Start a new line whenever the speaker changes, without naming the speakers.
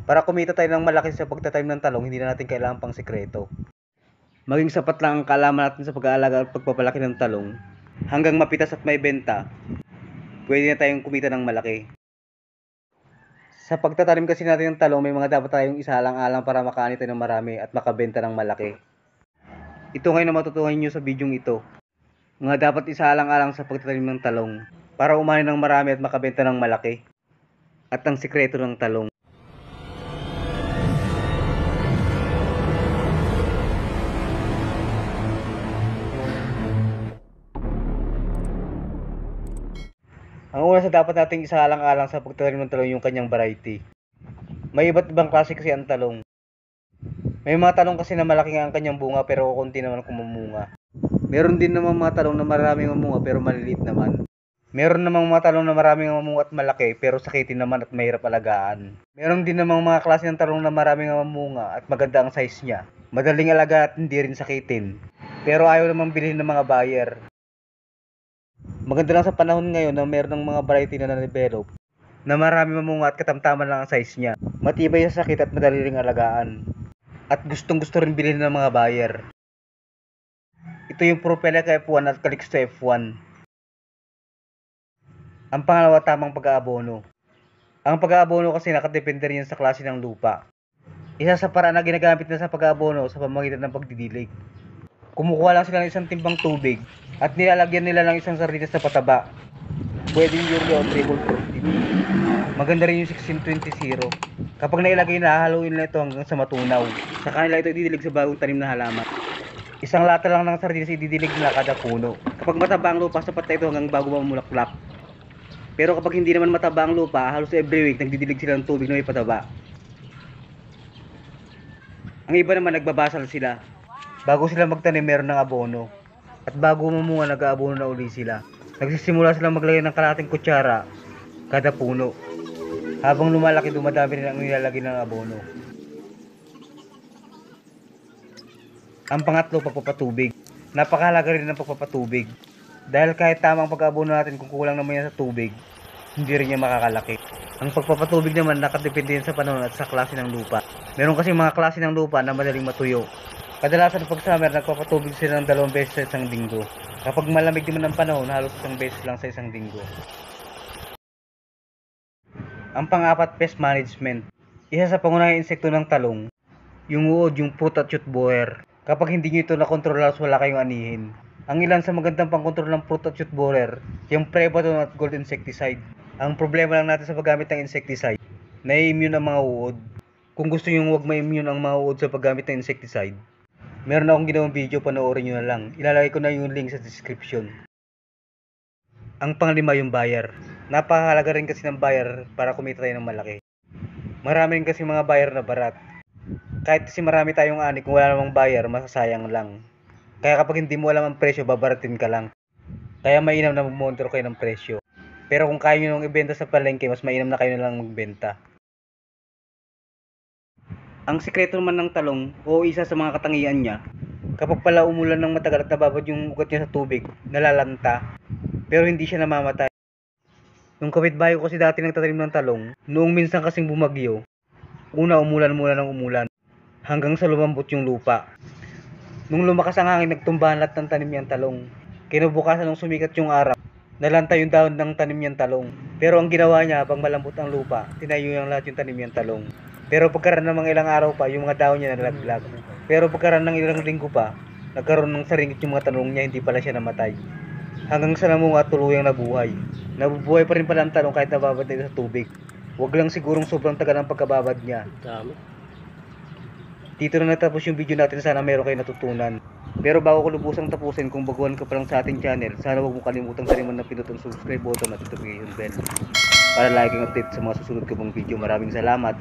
Para kumita tayo ng malaki sa pagtatanim ng talong, hindi na natin kailangan pang sikreto. Maging sapat lang ang kaalaman natin sa pag-aalaga at pagpapalaki ng talong, hanggang mapitas at may benta, pwede na tayong kumita ng malaki. Sa pagtatanim kasi natin ng talong, may mga dapat tayong isaalang-alang para makaani tayo ng marami at makabenta ng malaki. Ito ngayon na matutuhan nyo sa bidyong ito. Mga dapat isaalang-alang sa pagtatanim ng talong para umani ng marami at makabenta ng malaki. At ang sikreto ng talong. Ang una sa dapat nating isaalang-alang sa pagtatanim ng talong yung kanyang variety. May iba't ibang klase kasi ang talong. May mga talong kasi na malaki nga ang kanyang bunga pero kukunti naman kumumunga. Meron din namang mga talong na maraming mamunga pero maliliit naman. Meron namang mga talong na maraming mamunga at malaki pero sakitin naman at mahirap alagaan. Meron din namang mga klase ng talong na maraming mamunga at maganda ang size niya. Madaling alagaan at hindi rin sakitin. Pero ayaw namang bilhin ng mga buyer. Maganda lang sa panahon ngayon na meron ng mga variety na na-develop na marami mamunga at katamtaman lang ang size niya. Matibay sa sakit at madali ring alagaan. At gustong gusto rin bilhin ng mga buyer. Ito yung Propelica F1 at Calixto F1. Ang pangalawa, tamang pag-aabono. Ang pag-aabono kasi nakadepende rin yan sa klase ng lupa. Isa sa paraan na ginagamit na sa pag-aabono sa pamamagitan ng pagdidilig. Kumukuha lang sila ng isang timbang tubig at nilalagyan nila ng isang sardinas na pataba. Pwedeng urea o triple protein. Maganda rin yung 16-20-0. Kapag nailagay na, haluin nila ito hanggang sa matunaw. Sa kanila ito ididilig sa bagong tanim na halaman. Isang lata lang ng sardinas ididilig nila kada puno. Kapag mataba ang lupa, sapat na ito hanggang bago mamulaklak. Pero kapag hindi naman mataba ang lupa, halos every week nagdidilig sila ng tubig na may pataba. Ang iba naman nagbabasal sila. Bago sila magtanim, meron ng abono. At bago mamunga, nag-aabono na uli sila. Nagsisimula silang maglagay ng kalahating kutsara kada puno. Habang lumalaki, dumadami rin ang nilalagay ng abono. Ang pangatlo, pagpapatubig. Napakahalaga rin ng pagpapatubig. Dahil kahit tamang pag-aabono natin kung kulang naman yan sa tubig, hindi rin niya makakalaki. Ang pagpapatubig naman nakadepende sa panahon at sa klase ng lupa. Meron kasi mga klase ng lupa na madaling matuyo. Kadalasan pag summer, nagpapatubig sila ng 2 beses sa isang linggo. Kapag malamig naman ang panahon, halos 1 beses lang sa isang linggo. Ang pang-apat, pest management. Isa sa pangunahing insekto ng talong, yung uod, yung fruit at shoot borer. Kapag hindi nyo ito nakontrol, halos wala kayong anihin. Ang ilan sa magandang pangkontrol ng fruit at shoot borer, yung Prevaton at Gold insecticide. Ang problema lang natin sa paggamit ng insecticide, na-immune ang mga uod. Kung gusto nyo huwag ma-immune ang mga uod sa paggamit ng insecticide, meron akong ginawang video, panoorin nyo na lang. Ilalagay ko na yung link sa description. Ang panglima, yung buyer. Napakahalaga rin kasi ng buyer para kumita tayo ng malaki. Marami rin kasi mga buyer na barat. Kahit kasi marami tayong ani, kung wala namang buyer, masasayang lang. Kaya kapag hindi mo alam ang presyo, babaratin ka lang. Kaya mainam na mag-monitor kayo ng presyo. Pero kung kaya nyo nang ibenta sa palengke, mas mainam na kayo na lang magbenta. Ang sikreto naman ng talong o isa sa mga katangian niya, kapag pala umulan ng matagal at nababad yung ugat niya sa tubig, nalalanta. Pero hindi siya namamatay. Nung kapitbahay ko kasi dati nagtatanim ng talong, noong minsan kasing bumagyo, una umulan muna ng umulan, hanggang sa lumambot yung lupa. Nung lumakas ang hangin, nagtumbahan lahat ng tanim niyang talong. Kinabukasan nung sumikat yung araw, nalanta yung dahon ng tanim niyang talong. Pero ang ginawa niya, habang malambot ang lupa, tinayo niyang lahat yung tanim niyang talong. Pero pagkaraan ng mga ilang araw pa, yung mga dahon niya nalaglag. Pero pagkaraan ng ilang linggo pa, nagkaroon ng saringit yung mga talong niya, hindi pala siya namatay. Hanggang sa namunga at tuluyang nabuhay. Nabubuhay pa rin pala ang talong kahit nababad na sa tubig. Huwag lang sigurong sobrang tagal ang pagkababad niya. Dito na natapos yung video natin, sana meron kayo natutunan. Pero bago ko lubusang tapusin, kung baguhan ka pa lang sa ating channel, sana huwag mo kalimutang taliman ng pinutong subscribe button at notification bell para lagi kang update sa mga susunod ko pang video. Maraming salamat.